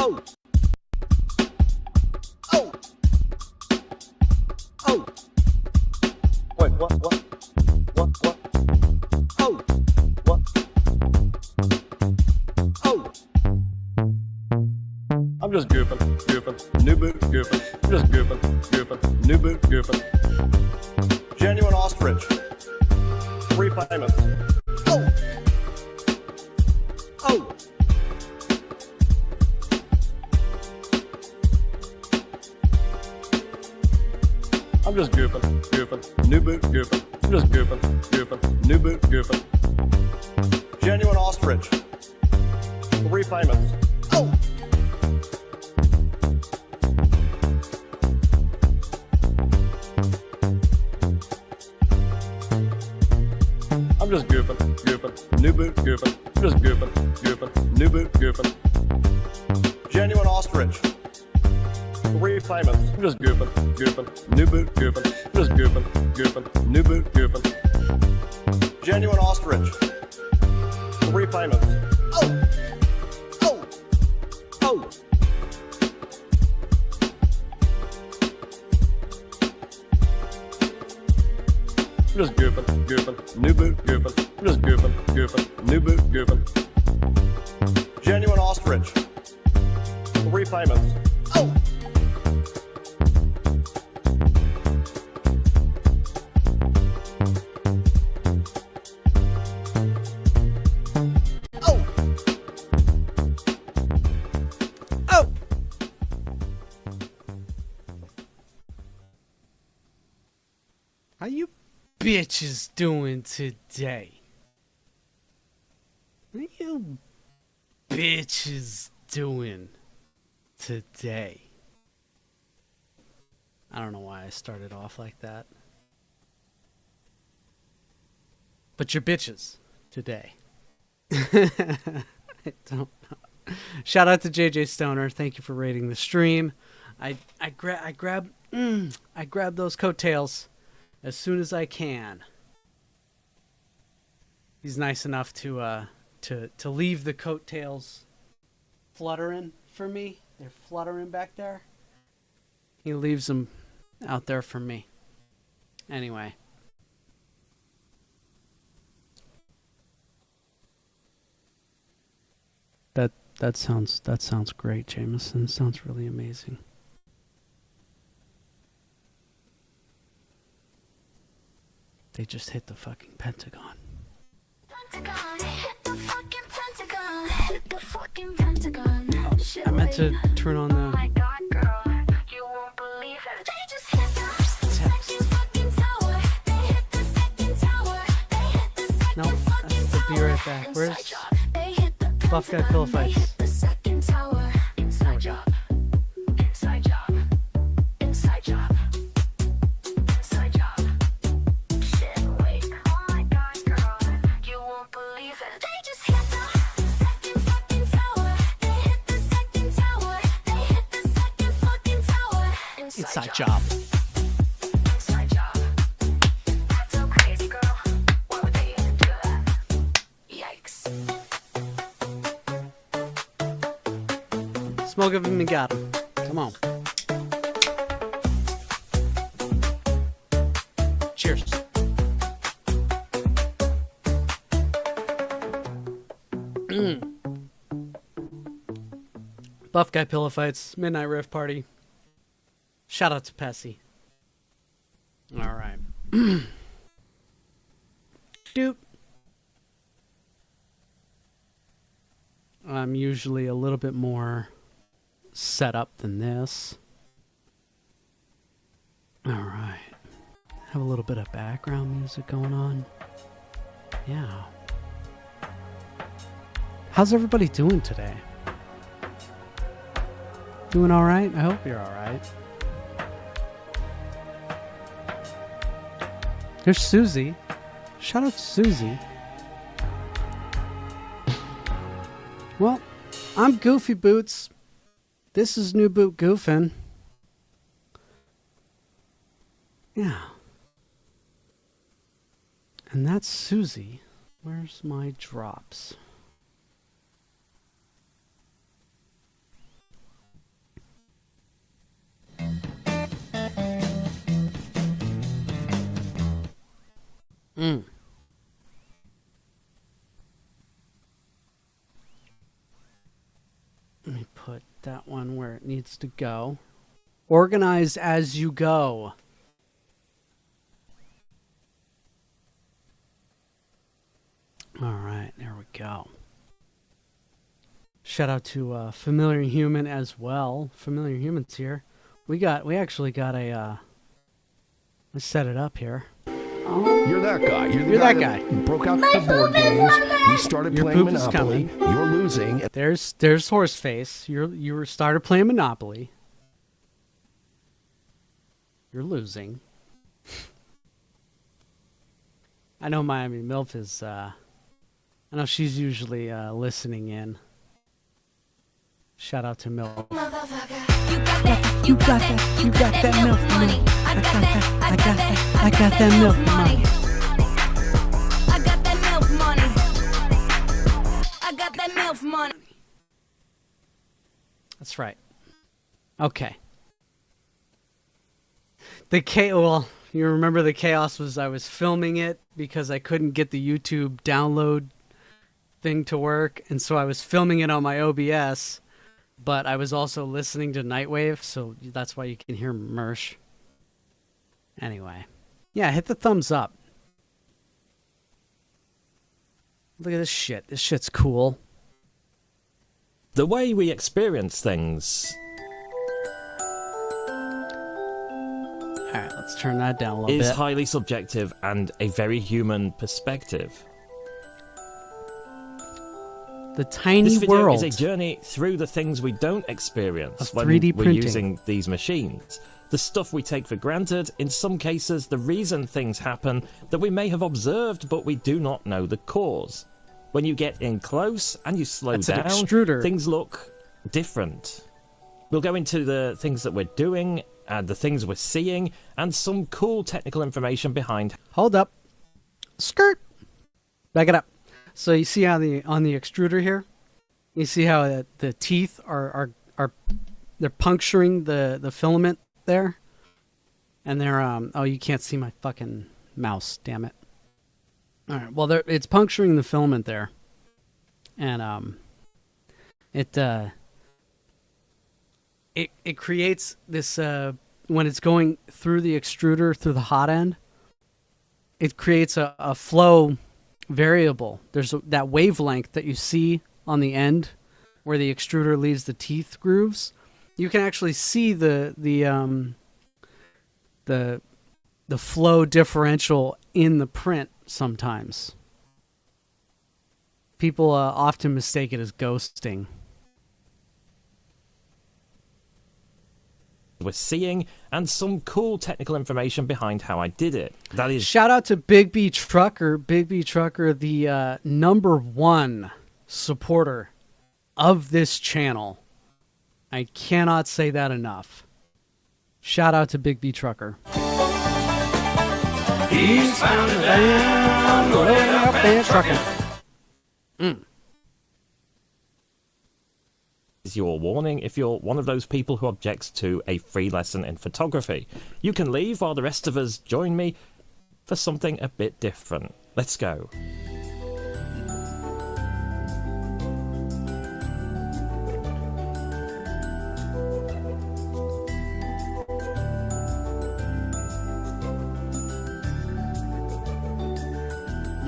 Oh. Oh. Oh. Wait, what? Oh. What? Oh. I'm just goofing. New boot, goofing. Just goofing. New boot, goofing. Genuine ostrich. 3 payments. Oh. Oh. I'm just goofing. New boot, goofing. Just goofing. New boot, goofing. Genuine ostrich. 3 payments. Oh. I'm just goofing. New boot, goofing. Just goofing. New boot, goofing. Genuine ostrich. 3 payments. I'm just goofing. New boot, goofing. Just goofing. New boot, goofing. Genuine ostrich. 3 payments. Oh. Oh. Oh. Just goofing. New boot, goofing. Just goofing. New boot, goofing. Genuine ostrich. 3 payments. Oh. Oh. Oh. How you bitches doing today? How you bitches doing today? I don't know why I started off like that. But you're bitches today. I don't know. Shout out to JJ Stoner. Thank you for rating the stream. I grab those coattails as soon as I can. He's nice enough to leave the coattails fluttering for me. They're fluttering back there. He leaves them out there for me. Anyway. That sounds great, Jameson. Sounds really amazing. They just hit the fucking Pentagon. Pentagon, hit the fucking Pentagon, hit the fucking Pentagon. I meant to turn on Oh the... my god, girl, you won't believe it. They just hit the second fucking tower. They hit the second tower. They hit the second No, fucking that's the be right tower. back. Where's Inside job. They hit the Buff Guy Pentagon. Pillow They Fights? hit the second tower. Inside job. Inside job. Inside job. Inside job. Shit, wait. Oh my god, girl, you won't believe it. They just hit the second fucking tower. They hit the second tower. They hit the second fucking tower. Inside job. Inside job. That's so crazy, girl. Why would they even do that? Yikes. Smoke of him and got him. Come on. Cheers. Buff Guy Pillow Fights, Midnight Riff Party. Shout out to Pessy. Alright. Doop. I'm usually a little bit more set up than this. Alright. Have a little bit of background music going on. Yeah. How's everybody doing today? Doing alright? I hope you're alright. There's Susie. Shout out to Susie. Well, I'm Goofy Boots. This is New Boot Goofin. Yeah. And that's Susie. Where's my drops? Mm. Let me put that one where it needs to go. Organize as you go. All right, there we go. Shout out to Familiar Human as well. Familiar Human's here. We actually got a. Let's set it up here. You're that guy. You're that guy. Who broke out the board games. We started Your playing poop is Monopoly. coming. You're losing. There's Horseface. You started playing Monopoly. You're losing. I know Miami MILF is. I know she's usually listening in. Shout out to MILF. You got that milk money. I got that milk money. I got that milk money. I got that milk money. That's right. Okay. Well, you remember the chaos was I was filming it because I couldn't get the YouTube download thing to work, and so I was filming it on my OBS, but I was also listening to Nightwave, so that's why you can hear Mersh. Anyway. Yeah, hit the thumbs up. Look at this shit. This shit's cool. The way we experience things Alright, let's turn that down a little is bit. highly subjective and a very human perspective. The tiny This video world. is a journey through the things we don't experience Of when 3D we're printing. using these machines. The stuff we take for granted, in some cases the reason things happen that we may have observed but we do not know the cause. When you get in close and you slow That's an down, extruder. things look different. We'll go into the things that we're doing and the things we're seeing and some cool technical information behind. Hold up. Skirt. Back it up. So you see how on the extruder here, you see how the teeth are they're puncturing the filament there, and they're oh, you can't see my fucking mouse, damn it. All right, well it's puncturing the filament there, and it creates this when it's going through the extruder through the hot end, it creates a flow variable. There's that wavelength that you see on the end where the extruder leaves the teeth grooves. You can actually see the flow differential in the print sometimes. People often mistake it as ghosting. We're seeing and some cool technical information behind how I did it. That is Shout out to Big B Trucker. Big B Trucker, the #1 supporter of this channel. I cannot say that enough. Shout out to Big B Trucker. He's found a land, up and trucking. is your warning if you're one of those people who objects to a free lesson in photography. You can leave while the rest of us join me for something a bit different. Let's go.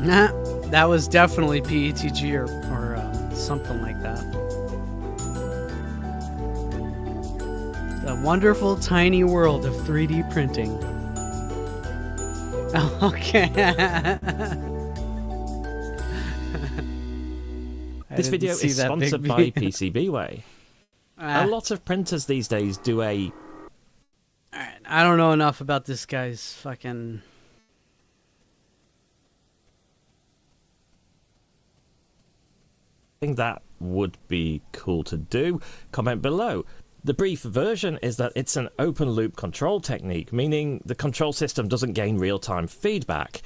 Nah, that was definitely PETG or something like that. The wonderful tiny world of 3D printing. Okay. This video is sponsored by PCBWay. A lot of printers these days do a... Alright, I don't know enough about this guy's fucking... thing that would be cool to do. Comment below. The brief version is that it's an open loop control technique, meaning the control system doesn't gain real-time feedback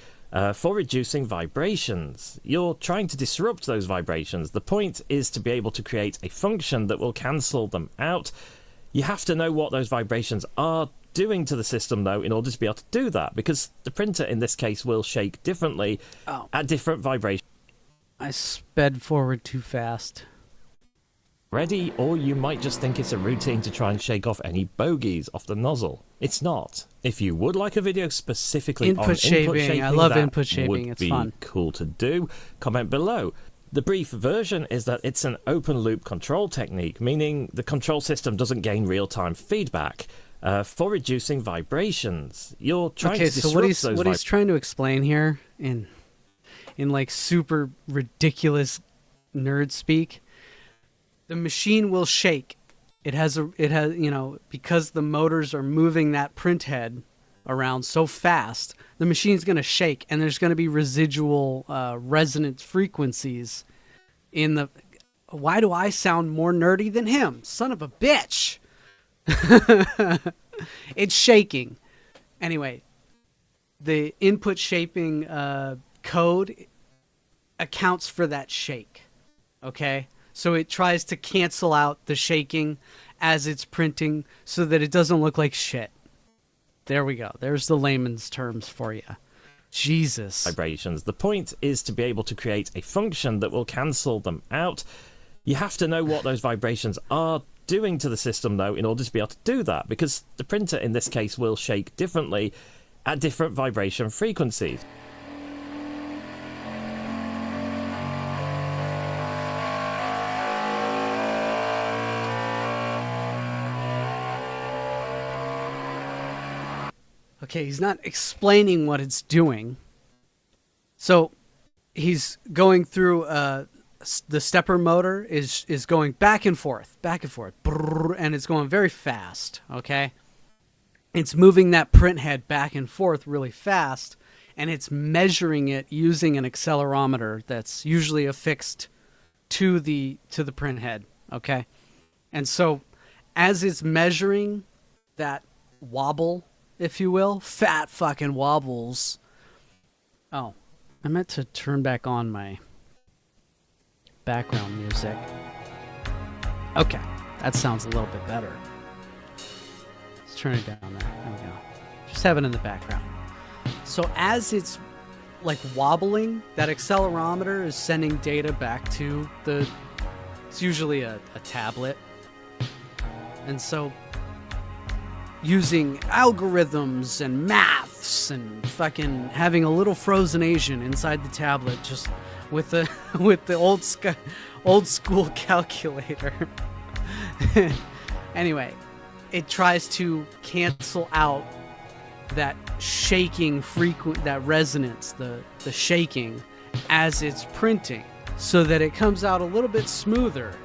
for reducing vibrations. You're trying to disrupt those vibrations. The point is to be able to create a function that will cancel them out. You have to know what those vibrations are doing to the system, though, in order to be able to do that? Because the printer, in this case, will shake differently at different vibrations. I sped forward too fast. Ready, or you might just think it's a routine to try and shake off any bogies off the nozzle. It's not. If you would like a video specifically on input shaping, I love that input shaping. It's fun. Would be cool to do. Comment below. The brief version is that it's an open loop control technique, meaning the control system doesn't gain real-time feedback for reducing vibrations. You're trying to disrupt what he's trying to explain here in like super ridiculous nerd speak. The machine will shake. It has because the motors are moving that print head around so fast, the machine's going to shake, and there's going to be residual resonant frequencies in the... Why do I sound more nerdy than him? Son of a bitch! It's shaking. Anyway, the input shaping code accounts for that shake. Okay? So it tries to cancel out the shaking as it's printing so that it doesn't look like shit. There we go. There's the layman's terms for you. Jesus. Vibrations. The point is to be able to create a function that will cancel them out. You have to know what those vibrations are doing to the system, though, in order to be able to do that, because the printer, in this case, will shake differently at different vibration frequencies. Okay, he's not explaining what it's doing. So he's going through the stepper motor is going back and forth, brrr, and it's going very fast, okay? It's moving that print head back and forth really fast, and it's measuring it using an accelerometer that's usually affixed to the print head, okay? And so as it's measuring that wobble, if you will, fat fucking wobbles. Oh, I meant to turn back on my background music. Okay, that sounds a little bit better. Let's turn it down there. There we go. Just have it in the background. So as it's like wobbling, that accelerometer is sending data back to it's usually a tablet. And so using algorithms and maths and fucking having a little frozen Asian inside the tablet, just with the old school calculator. Anyway, it tries to cancel out that shaking that resonance, the shaking as it's printing, so that it comes out a little bit smoother.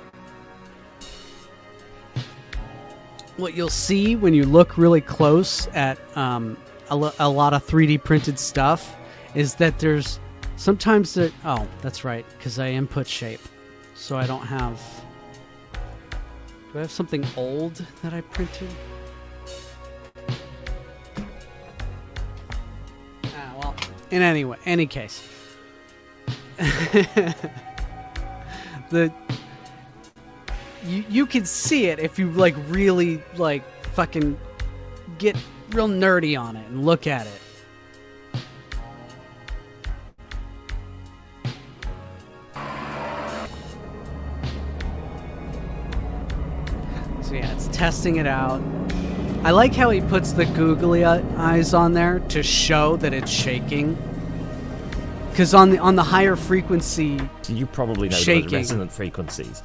What you'll see when you look really close at a lot of 3D printed stuff is that there's sometimes oh, that's right, because I input shape, so I don't have... Do I have something old that I printed? Well, in any case, you can see it if you like really like fucking get real nerdy on it and look at it. So yeah, it's testing it out. I like how he puts the googly eyes on there to show that it's shaking. Because on the higher frequency, you probably know the resonant frequencies.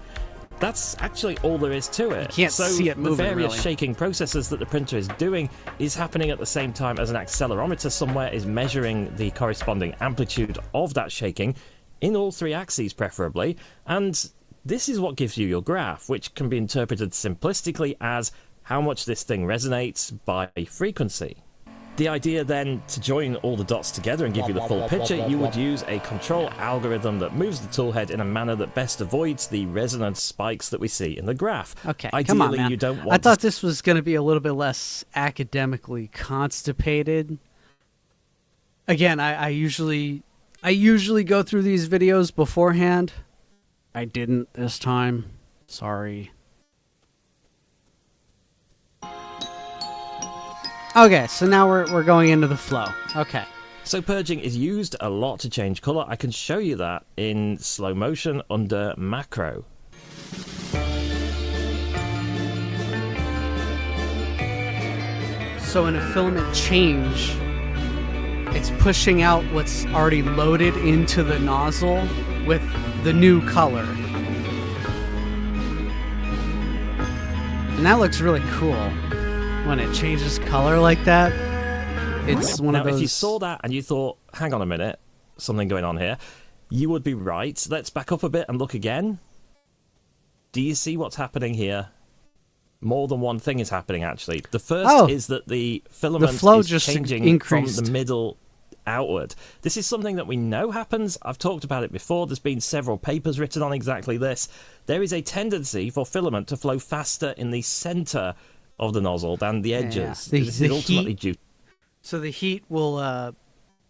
That's actually all there is to it. You can't see it moving, the various really. shaking processes that the printer is doing is happening at the same time as an accelerometer somewhere is measuring the corresponding amplitude of that shaking in all three axes, preferably. And this is what gives you your graph, which can be interpreted simplistically as how much this thing resonates by frequency. The idea then, to join all the dots together and give you the full picture, you would use a control algorithm that moves the toolhead in a manner that best avoids the resonance spikes that we see in the graph. Okay, ideally, come on, man. You don't want I thought this was going to be a little bit less academically constipated. Again, I usually go through these videos beforehand. I didn't this time. Sorry. Okay, so now we're going into the flow. Okay. So purging is used a lot to change colour. I can show you that in slow motion under macro. So in a filament change, it's pushing out what's already loaded into the nozzle with the new color. And that looks really cool when it changes color like that. It's one now, of those... if you saw that and you thought, hang on a minute, something going on here, you would be right. Let's back up a bit and look again. Do you see what's happening here? More than one thing is happening, actually. The first is that the filament flow is just changing increased from the middle outward. This is something that we know happens. I've talked about it before. There's been several papers written on exactly this. There is a tendency for filament to flow faster in the center of the nozzle than the edges. Yeah. This is ultimately due. So the heat will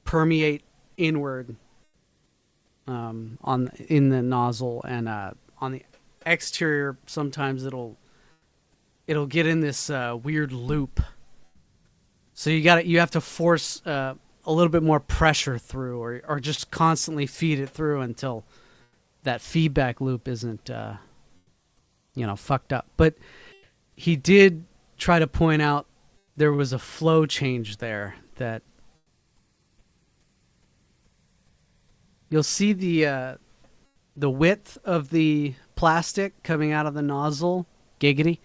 permeate inward in the nozzle, and on the exterior sometimes it'll get in this weird loop. So you have to force a little bit more pressure through, or just constantly feed it through until that feedback loop isn't fucked up. But he did try to point out there was a flow change there that you'll see the width of the plastic coming out of the nozzle, giggity.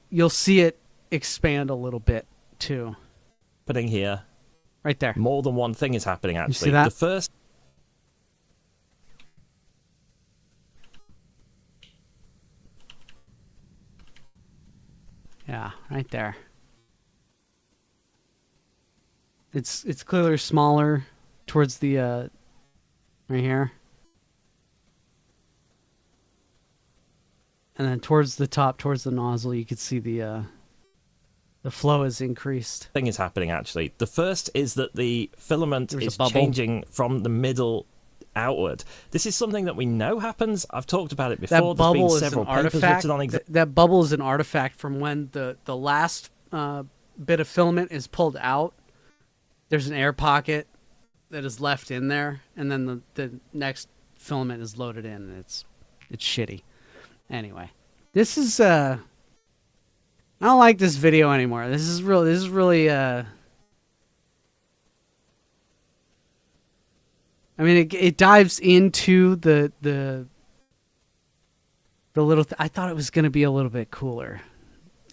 You'll see it expand a little bit too. Happening here. Right there. More than one thing is happening, actually. You see that? The first... Yeah, right there. It's clearly smaller towards the right here. And then towards the top, towards the nozzle, you can see the flow is increased. Thing is happening, actually. The first is that the filament There's is a bubble. changing from the middle outward. This is something that we know happens. I've talked about it before. That bubble There's been is several an papers artifact. written on That bubble is an artifact from when the last bit of filament is pulled out. There's an air pocket that is left in there, and then the next filament is loaded in, and it's shitty. Anyway, this is I don't like this video anymore. This is really I mean, it dives into the little. I thought it was going to be a little bit cooler.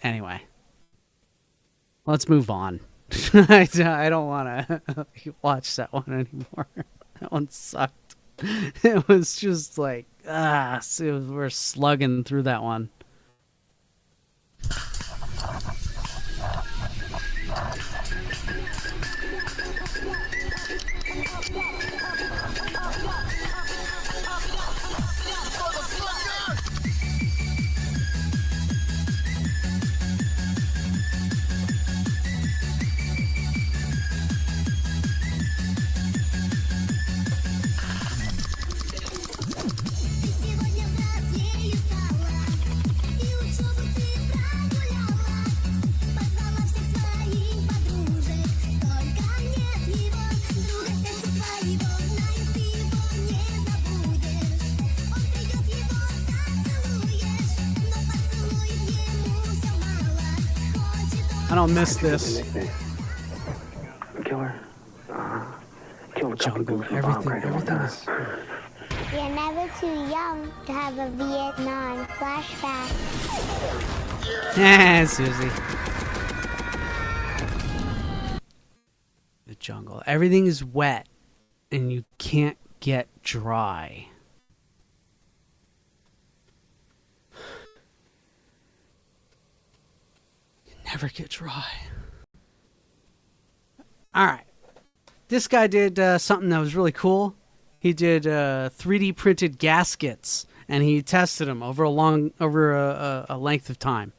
Anyway, let's move on. I don't want to watch that one anymore. That one sucked. It was just like we're slugging through that one. I don't miss this. Killer. Killed a couple Jungle, dudes from bomb crater one everything time. is... You're never too young to have a Vietnam flashback. Susie. The jungle. Everything is wet, and you can't get dry. You never get dry. All right. This guy did something that was really cool. He did 3D printed gaskets, and he tested them over a length of time.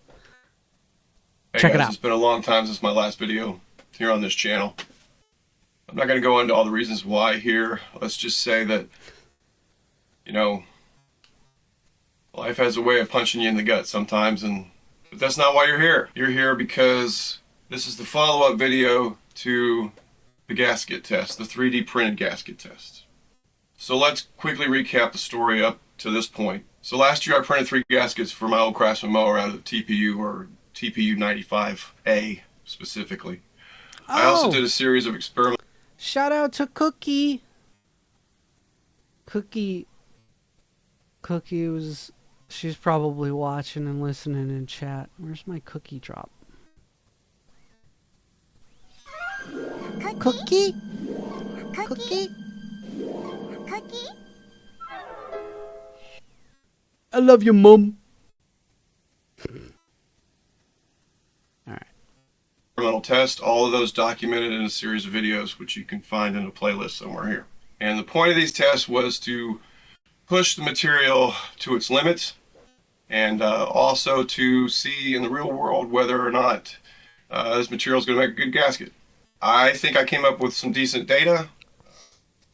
Hey Check it guys, out. It's been a long time since my last video here on this channel. I'm not going to go into all the reasons why here. Let's just say that, you know, life has a way of punching you in the gut sometimes, but that's not why you're here. You're here because This is the follow-up video to the gasket test, the 3D printed gasket test. So let's quickly recap the story up to this point. So last year I printed 3 gaskets for my old Craftsman mower out of the TPU, or TPU 95A specifically. I also did a series of experiments. Shout out to Cookie. Cookie was... She's probably watching and listening in chat. Where's my cookie drop? Cookie? Cookie? Cookie? I love you, Mum. Alright. Experimental test, all of those documented in a series of videos, which you can find in a playlist somewhere here. And the point of these tests was to push the material to its limits, and also to see in the real world whether or not this material is going to make a good gasket. I think I came up with some decent data.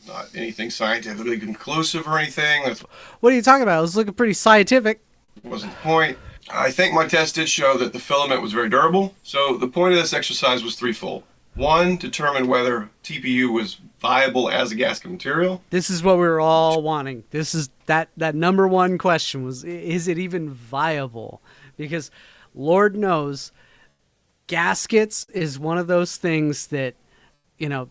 Not anything scientifically conclusive or anything. That What are you talking about? It was looking pretty scientific. wasn't the point. I think my test did show that the filament was very durable. So the point of this exercise was threefold. One, determine whether TPU was viable as a gasket material. This is what we were all wanting. This is that number one question was, is it even viable? Because Lord knows, gaskets is one of those things that, you know,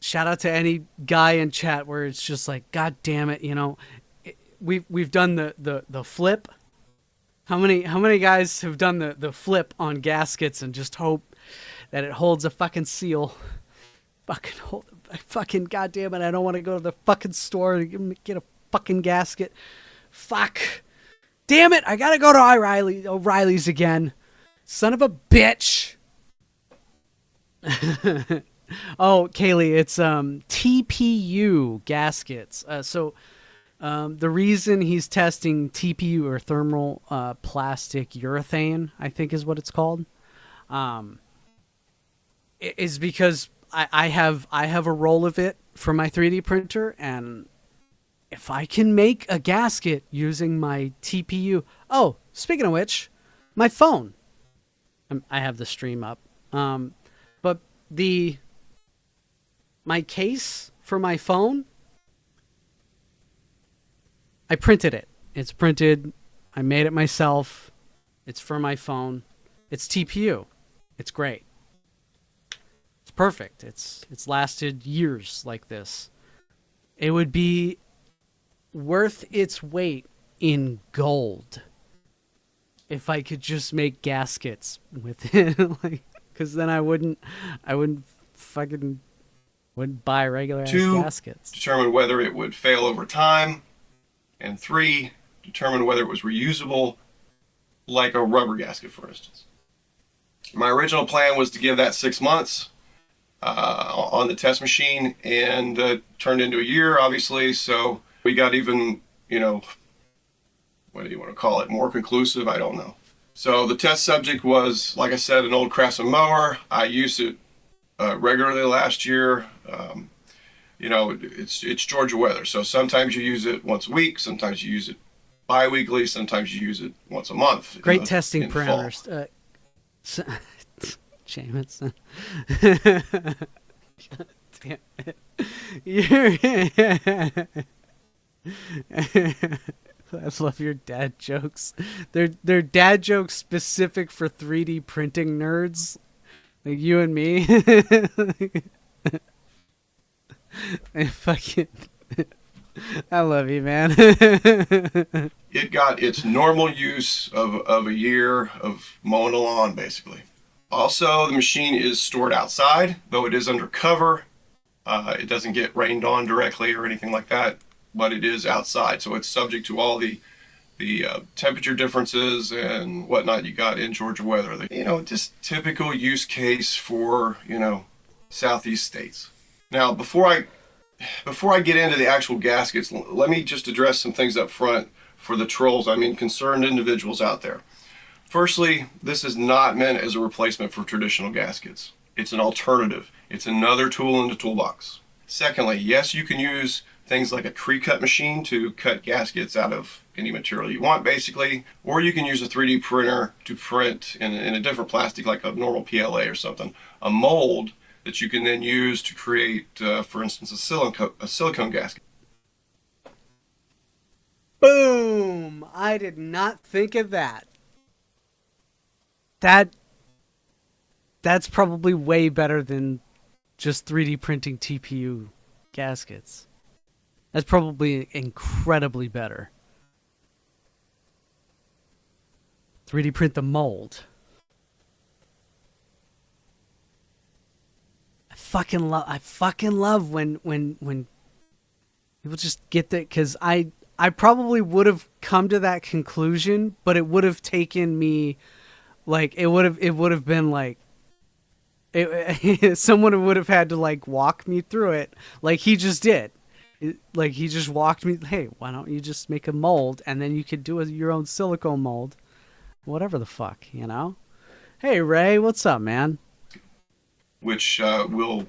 shout out to any guy in chat where it's just like, God damn it, you know, we've done the flip. How many guys have done the flip on gaskets and just hope that it holds a fucking seal? Fucking goddamn it, I don't want to go to the fucking store and get a fucking gasket. Fuck. Damn it, I gotta go to O'Reilly's again. Son of a bitch. Oh, Kaylee, it's TPU gaskets. The reason he's testing TPU, or thermal plastic urethane, I think is what it's called, is because I have a roll of it for my 3D printer, and if I can make a gasket using my TPU... Oh, speaking of which, my phone. I have the stream up. But my case for my phone, I printed it. It's printed. I made it myself. It's for my phone. It's TPU. It's great. It's perfect. It's lasted years like this. It would be worth its weight in gold if I could just make gaskets with it, like, because then I wouldn't buy regular ass gaskets. Determine whether it would fail over time, and 3, determine whether it was reusable, like a rubber gasket, for instance. My original plan was to give that 6 months on the test machine, and turned into a year, obviously. So we got even, what do you want to call it, more conclusive? I don't know. So the test subject was, like I said, an old Craftsman mower. I used it regularly last year. It's Georgia weather, so sometimes you use it once a week, sometimes you use it bi-weekly, sometimes you use it once a month. Great testing parameters. Jameson. Damn it. I love your dad jokes. They're dad jokes specific for 3D printing nerds, like you and me. I love you, man. It got its normal use of a year of mowing the lawn, basically. Also, the machine is stored outside, though it is under cover. It doesn't get rained on directly or anything like that, but it is outside, so it's subject to all the temperature differences and whatnot you got in Georgia weather. Just typical use case for, southeast states. Now, before I get into the actual gaskets, let me just address some things up front for the trolls, concerned individuals out there. Firstly, this is not meant as a replacement for traditional gaskets. It's an alternative. It's another tool in the toolbox. Secondly, yes, you can use things like a pre-cut machine to cut gaskets out of any material you want, basically. Or you can use a 3D printer to print in a different plastic, like a normal PLA or something, a mold that you can then use to create, for instance, a silicone gasket. Boom! I did not think of that. That's probably way better than just 3D printing TPU gaskets. That's probably incredibly better. 3D print the mold. I fucking love when people just get that, because I probably would have come to that conclusion, but it would have taken me, like, it would have been like, someone would have had to like walk me through it, like he just did. Like he just walked me. Hey, why don't you just make a mold and then you could do your own silicone mold, whatever the fuck, you know? Hey Ray, what's up, man? Which will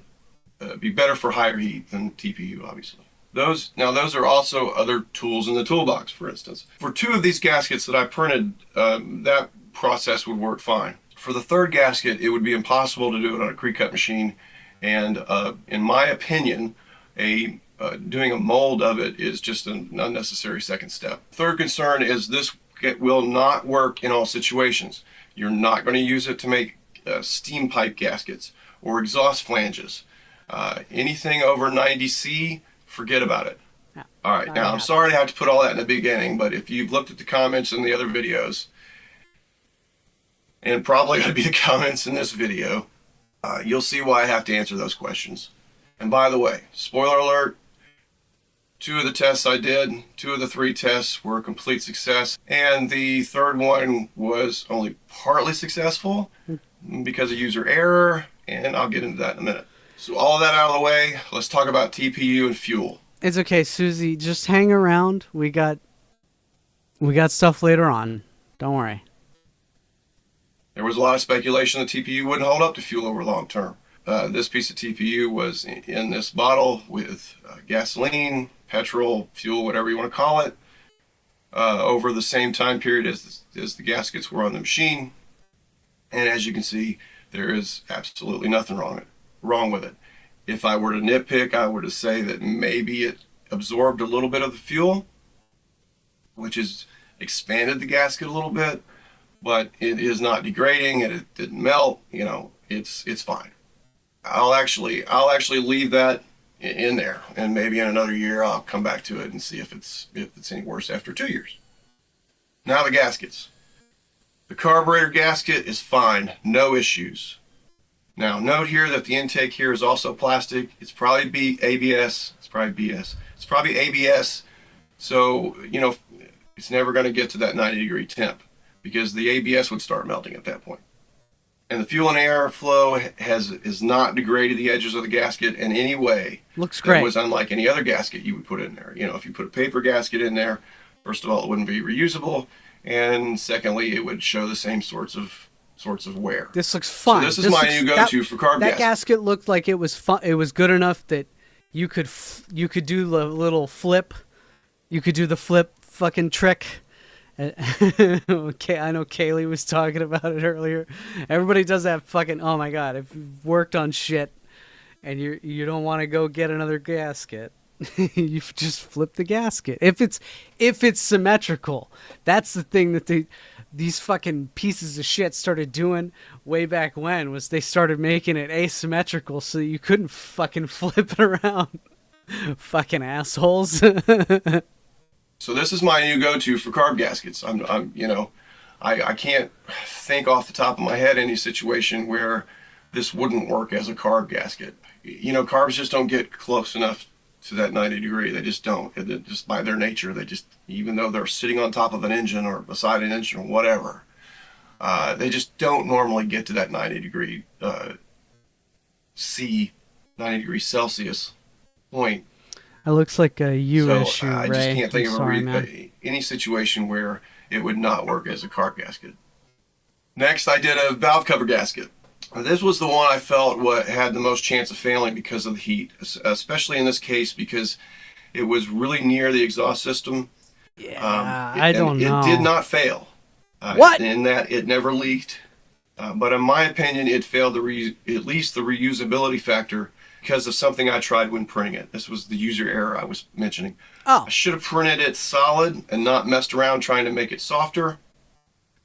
be better for higher heat than TPU, obviously. Those are also other tools in the toolbox. For instance, for 2 of these gaskets that I printed, that process would work fine. For the 3rd gasket, it would be impossible to do it on a pre-cut machine, and in my opinion, doing a mold of it is just an unnecessary second step. Third concern is this will not work in all situations. You're not going to use it to make steam pipe gaskets or exhaust flanges. Anything over 90C, forget about it. Yeah. All right, now I'm sorry to have to put all that in the beginning, but if you've looked at the comments in the other videos, and probably going to be the comments in this video, you'll see why I have to answer those questions. And by the way, spoiler alert, 2 of the tests I did, 2 of the 3 tests were a complete success, and the 3rd one was only partly successful because of user error, and I'll get into that in a minute. So all of that out of the way, let's talk about TPU and fuel. It's okay, Susie, just hang around. We got stuff later on. Don't worry. There was a lot of speculation that TPU wouldn't hold up to fuel over long term. This piece of TPU was in this bottle with gasoline, petrol, fuel, whatever you want to call it, over the same time period as the gaskets were on the machine. And as you can see, there is absolutely nothing wrong with it. If I were to nitpick, I were to say that maybe it absorbed a little bit of the fuel, which has expanded the gasket a little bit, but it is not degrading and it didn't melt. You know, it's fine. I'll actually leave that in there, and maybe in another year I'll come back to it and see if it's any worse after 2 years. Now the gaskets. The carburetor gasket is fine, no issues. Now note here that the intake here is also plastic. It's probably ABS. It's probably BS. It's probably ABS. So, you know, it's never going to get to that 90-degree temp because the ABS would start melting at that point. And the fuel and air flow has not degraded the edges of the gasket in any way. Looks great. It was unlike any other gasket you would put in there. You know, if you put a paper gasket in there, first of all, it wouldn't be reusable, and secondly, it would show the same sorts of wear. This looks fun. So this is my new go-to for carb That gasket. gasket looked like it was fun. It was good enough that you could do the little flip. You could do the flip fucking trick. Okay, I know Kaylee was talking about it earlier. Everybody does that fucking. Oh my god! If you've worked on shit and you don't want to go get another gasket, you just flip the gasket. If it's symmetrical, that's the thing that these fucking pieces of shit started doing way back when, was they started making it asymmetrical so that you couldn't fucking flip it around. Fucking assholes. So this is my new go-to for carb gaskets. I can't think off the top of my head any situation where this wouldn't work as a carb gasket. You know, carbs just don't get close enough to that 90 degree. They just don't. Just by their nature, they just, even though they're sitting on top of an engine or beside an engine or whatever, they just don't normally get to that 90 degree 90 degrees Celsius point. It looks like a you So issue, I Ray. just can't think I'm of sorry, any situation where it would not work as a carb gasket. Next, I did a valve cover gasket. This was the one I felt had the most chance of failing because of the heat, especially in this case because It was really near the exhaust system. Yeah, I don't know. It did not fail. What? In that it never leaked. But in my opinion, it failed at least the reusability factor because of something I tried when printing it. This was the user error I was mentioning. Oh. I should have printed it solid and not messed around trying to make it softer.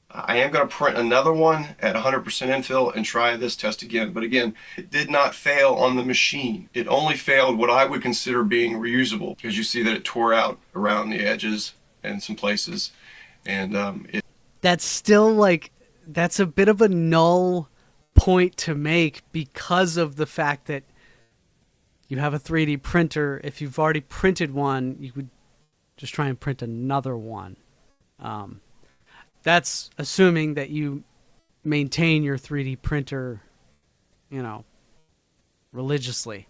I am going to print another one at 100% infill and try this test again. But again, it did not fail on the machine. It only failed what I would consider being reusable, because you see that it tore out around the edges and some places. And That's still like, that's a bit of a null point to make because of the fact that you have a 3D printer. If you've already printed one, you would just try and print another one. That's assuming that you maintain your 3D printer, you know, religiously.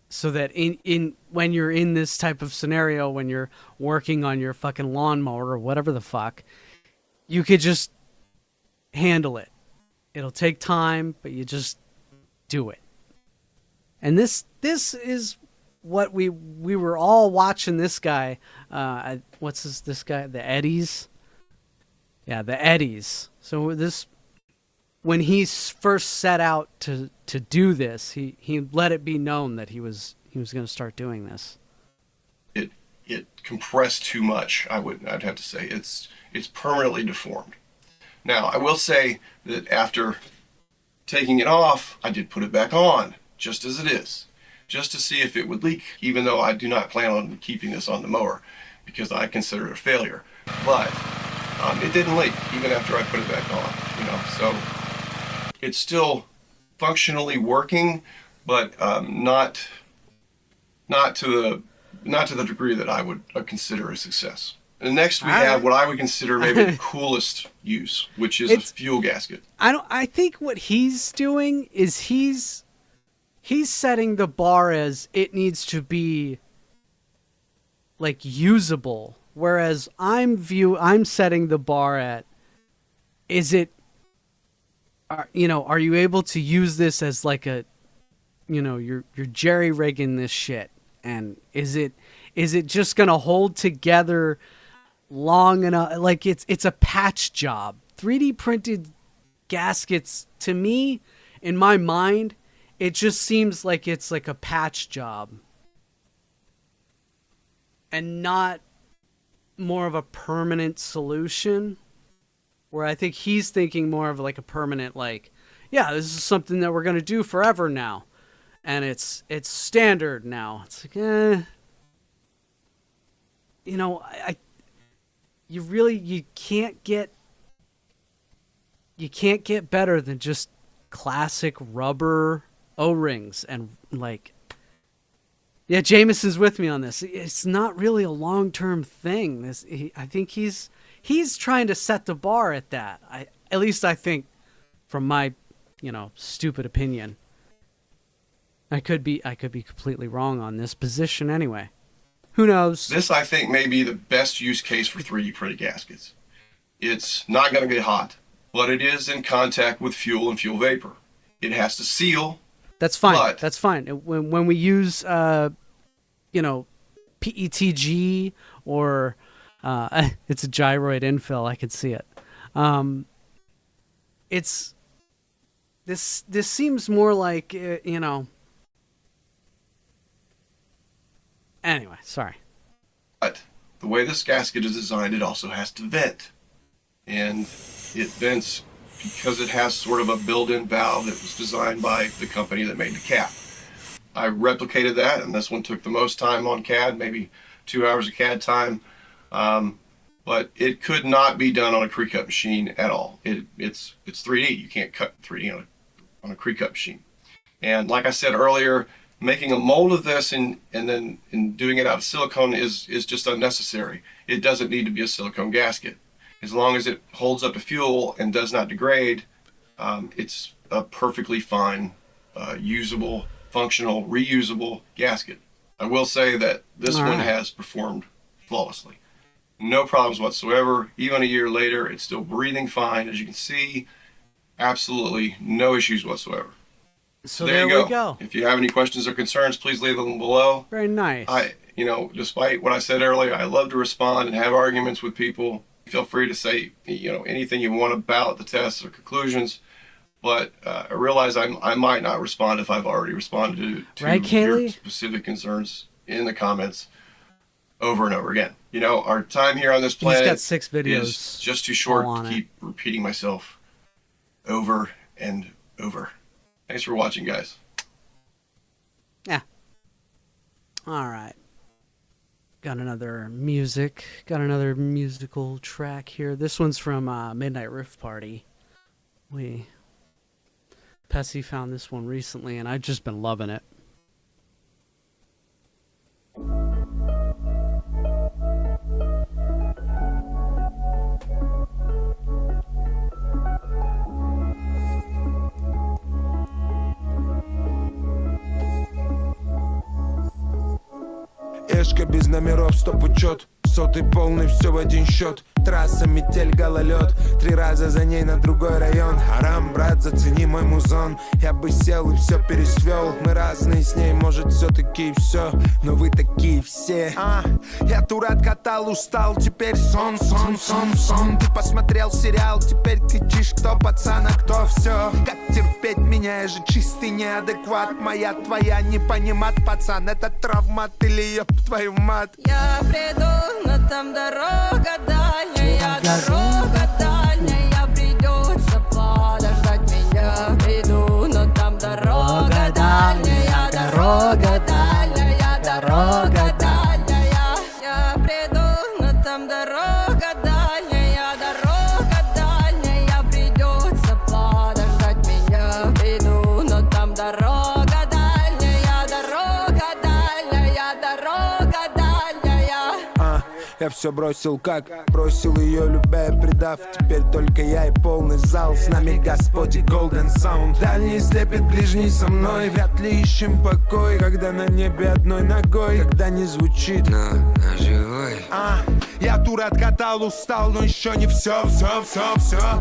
So that in when you're in this type of scenario, when you're working on your fucking lawnmower or whatever the fuck, you could just handle it. It'll take time, but you just do it. And this is what we were all watching this guy. What's this guy? The Eddies? Yeah, the Eddies. So this, when he first set out to do this, he let it be known that he was going to start doing this. it compressed too much. I'd have to say it's permanently deformed. Now I will say that after taking it off, I did put it back on just as it is, just to see if it would leak, even though I do not plan on keeping this on the mower because I consider it a failure. But it didn't leak even after I put it back on, so it's still functionally working, but not to the degree that I would consider a success. And next we have what I would consider maybe the coolest use, which is a fuel gasket. I think what he's doing is he's setting the bar as it needs to be like usable, whereas I'm setting the bar at, is it, are you able to use this as like a, you're jerry rigging this shit, and is it just gonna hold together long enough? Like it's a patch job. 3D printed gaskets, to me, in my mind, it just seems like it's like a patch job and not more of a permanent solution, where I think he's thinking more of like a permanent, like, yeah, this is something that we're going to do forever now. And it's standard now. It's like, you can't get better than just classic rubber O-rings and like, yeah, Jameson's with me on this. It's not really a long-term thing. I think he's trying to set the bar at that. At least I think, from my, stupid opinion. I could be completely wrong on this position anyway. Who knows? This, I think, may be the best use case for 3D printed gaskets. It's not going to get hot, but it is in contact with fuel and fuel vapor. It has to seal. That's fine. That's fine. When we use, PETG or it's a gyroid infill, I could see it. It's this seems more like Anyway, sorry. But the way this gasket is designed, it also has to vent, and it vents because it has sort of a built-in valve that was designed by the company that made the cap. I replicated that, and this one took the most time on CAD, maybe 2 hours of CAD time. But it could not be done on a pre-cut machine at all. It's 3D. You can't cut 3D on a pre-cut machine. And like I said earlier, making a mold of this and then doing it out of silicone is just unnecessary. It doesn't need to be a silicone gasket. As long as it holds up to fuel and does not degrade, it's a perfectly fine, usable, functional, reusable gasket. I will say that this one has performed flawlessly. No problems whatsoever. Even a year later, it's still breathing fine. As you can see, absolutely no issues whatsoever. So there there you we go. If you have any questions or concerns, please leave them below. Very nice. Despite what I said earlier, I love to respond and have arguments with people. Feel free to say, anything you want about the tests or conclusions. But I realize I might not respond if I've already responded to Right, your Kaylee? specific concerns in the comments over and over again. Our time here on this He's planet got 6 videos is just too short all on to it. keep repeating myself over and over. Thanks for watching, guys. Yeah. All right. Got another musical track here. This one's from Midnight Riff Party. Pessy found this one recently, and I've just been loving it. Эшка без номеров, стоп-учет. Сотый полный, все в один счет. Трасса, метель, гололед. 3 раза за ней на другой район. Харам, брат, зацени мой музон. Я бы сел и все пересвел. Мы разные с ней, может все-таки и все. Но вы такие все. Я тур откатал, устал. Теперь сон. Ты посмотрел сериал, теперь кричишь, кто пацан, а кто все. Как терпеть меня, я же чистый неадекват. Моя, твоя, не понимат, пацан. Это травмат или ёб твою мать. Я приду, но там дорога дальняя, дорога дальняя, придется подождать меня. Приду, но там дорога дальняя, дорога дальняя, дорога дальняя. Я приду, но там дорога дальняя, дорога дальняя, придется подождать меня. Приду, но там дорога дальняя, дорога дальняя, дорога дальняя. Я все бросил как бросил ее, любя и предав. Теперь только я и полный зал. С нами Господь и Golden Sound. Дальний слепит ближний со мной. Вряд ли ищем покой, когда на небе одной ногой. Когда не звучит, но живой. Я тур откатал, устал, но еще не все.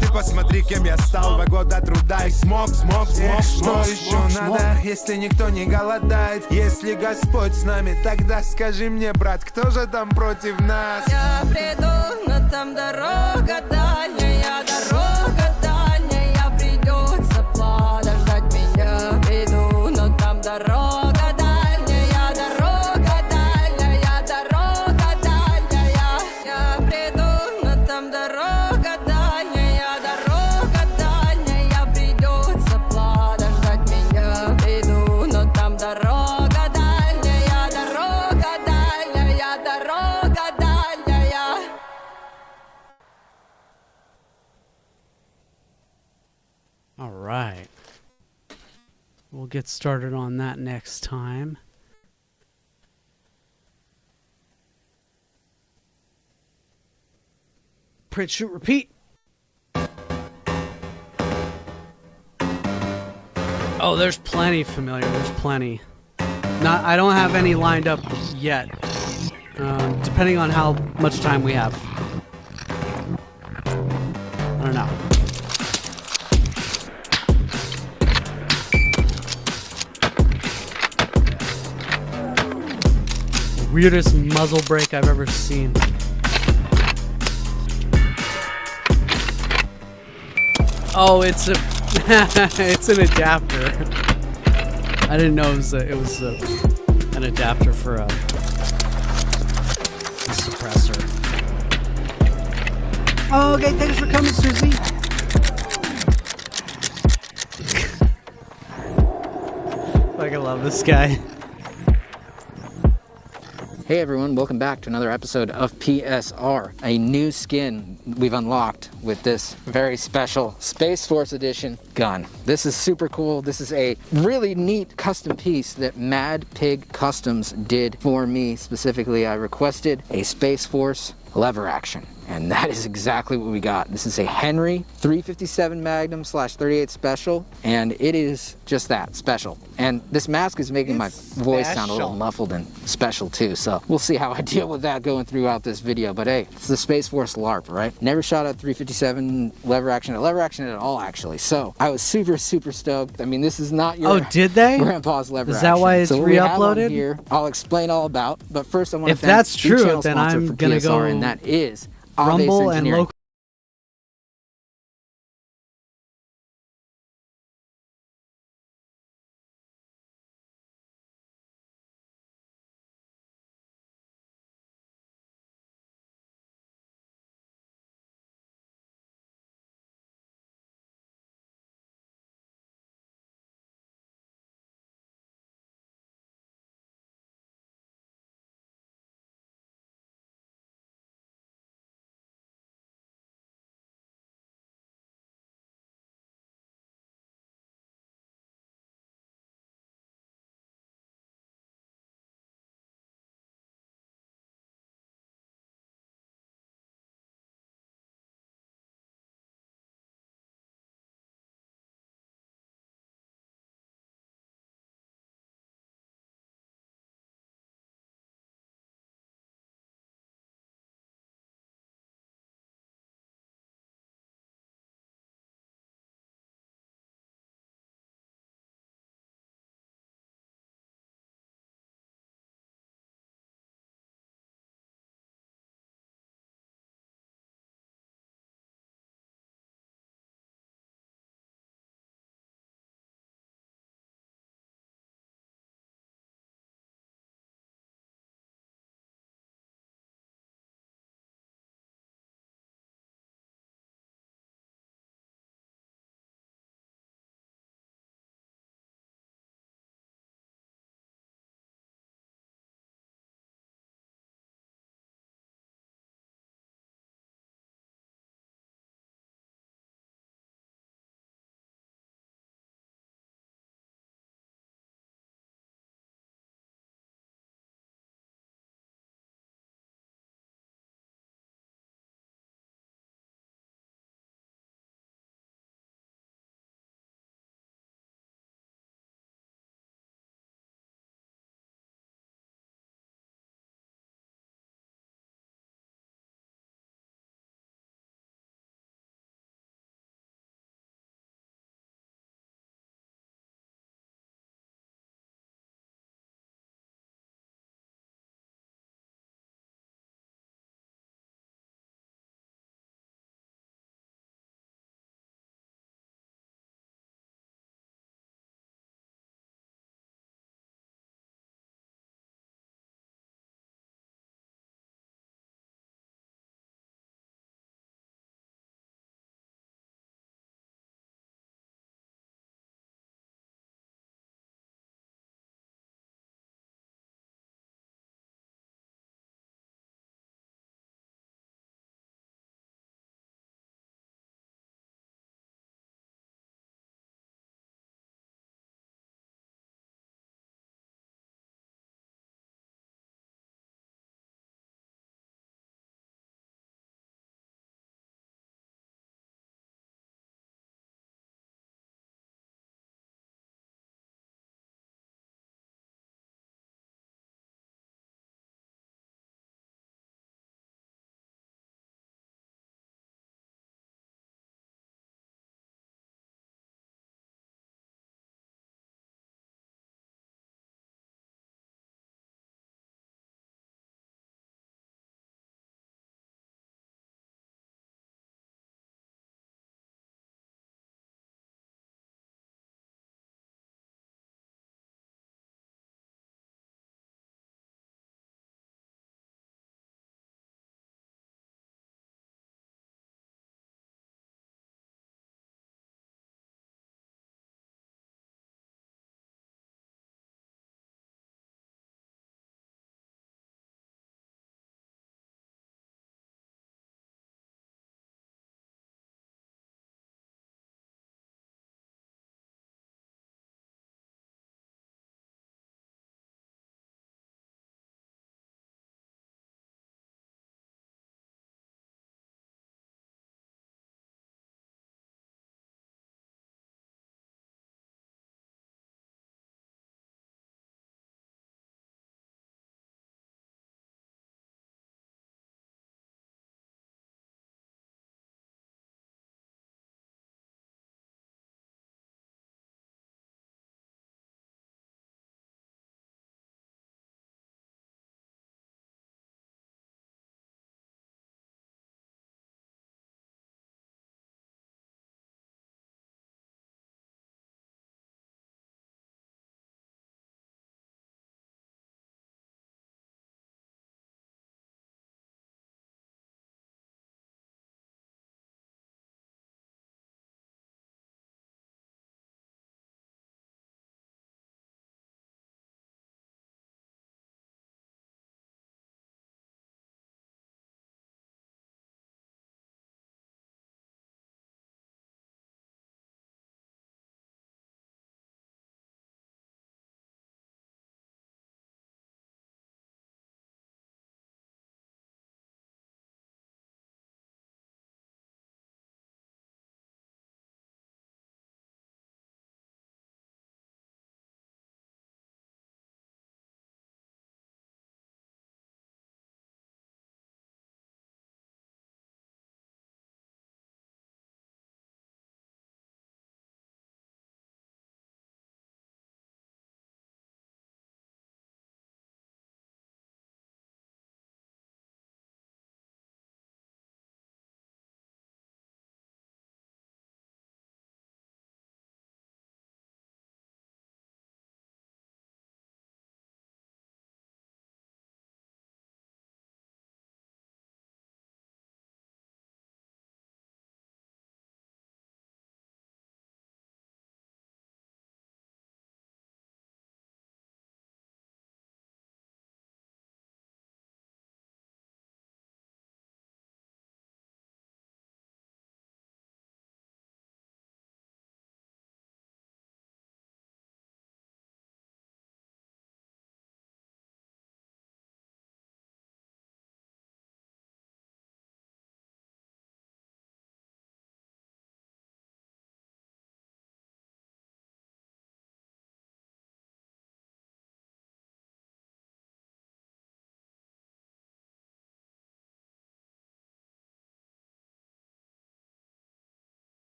Ты посмотри, кем я стал. 2 года труда и смог. Что еще надо, если никто не голодает? Если Господь с нами, тогда скажи мне, брат, кто же там против нас? Я приду, но там дорога дальняя, дорога дальняя, придется подождать меня. Приду, но там дорога дальняя, дорога дальняя, дорога дальняя. Я приду, но там дорога дальняя, дорога дальняя, придется подождать меня. Приду, но там дорога дальняя, дорога дальняя, дорога дальняя. All right. We'll get started on that next time. Print, shoot, repeat. Oh, there's plenty familiar. There's plenty. I don't have any lined up yet. Depending on how much time we have. I don't know. Weirdest muzzle brake I've ever seen. Oh, it's it's an adapter. I didn't know it was an adapter for a suppressor. Oh, okay, thanks for coming, Susie. Like, I love this guy. Hey everyone, welcome back to another episode of PSR. A new skin we've unlocked with this very special Space Force Edition gun. This is super cool. This is a really neat custom piece that Mad Pig Customs did for me specifically. I requested a Space Force lever action. And that is exactly what we got. This is a Henry 357 Magnum /38 Special, and it is just that, special. And this mask is making my voice sound a little muffled and special too, so we'll see how I deal with that going throughout this video. But hey, it's the Space Force LARP, right? Never shot at 357 lever action at all, actually. So I was super stoked. I mean, this is not your did they? grandpa's lever action. Is that why it's so what we have on re-uploaded? here, I'll explain all about. But first, I want to If thank that's the true, channel then sponsor I'm for gonna PSR, go and that is Rumble and Engineering. local